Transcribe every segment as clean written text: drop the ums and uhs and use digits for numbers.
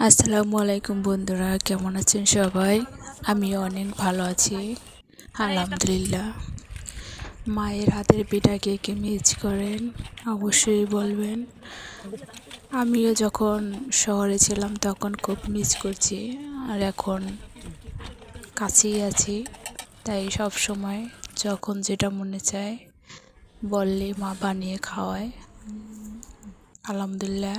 আসসালামু আলাইকুম বন্ধুরা, কেমন আছেন সবাই? আমি অনেক ভালো আছি, আলহামদুলিল্লাহ। মায়ের হাতের পিঠা কে কে মিস করেন অবশ্যই বলবেন। আমিও যখন শহরে ছিলাম তখন খুব মিস করছি, আর এখন কাছেই আছি, তাই সব সময় যখন যেটা মনে চায় বললে মা বানিয়ে খাওয়ায়। আলহামদুলিল্লাহ।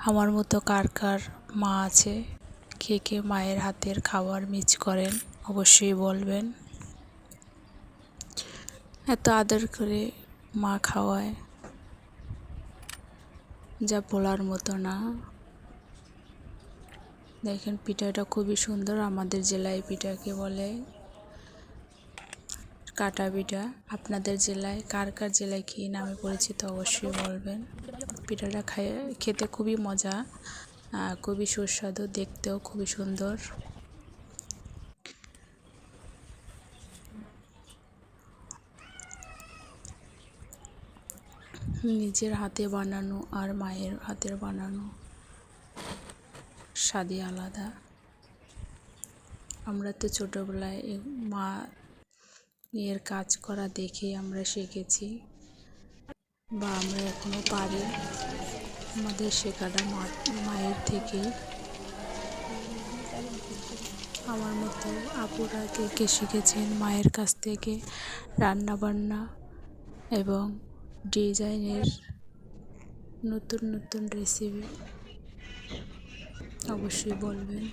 আমার মতো কার কার মা আছে, কে কে মায়ের হাতের খাবার মিস করেন অবশ্যই বলবেন। এত আদর করে মা খাওয়ায়, যা বলার মতো না। দেখেন পিঠাটা খুবই সুন্দর। আমাদের জেলায় পিঠাকে বলে কাটা পিঠা। আপনাদের জেলায় কার কার জেলায় কী নামে পরিচিত অবশ্যই বলবেন। পিঠাটা খেতে খুবই মজা, খুবই সুস্বাদু, দেখতেও খুবই সুন্দর। নিজের হাতে বানানো আর মায়ের হাতের বানানো স্বাদই আলাদা। আমরা তো ছোটোবেলায় মা এর কাজ করা দেখে আমরা শিখেছি, বা আমরা এখনও পারি। আমাদের শেখাটা মায়ের থেকেই। আমার মতো আপুরা কে কে শিখেছেন মায়ের কাছ থেকে রান্না বান্না এবং ডিজাইনের নতুন নতুন রেসিপি অবশ্যই বলবেন।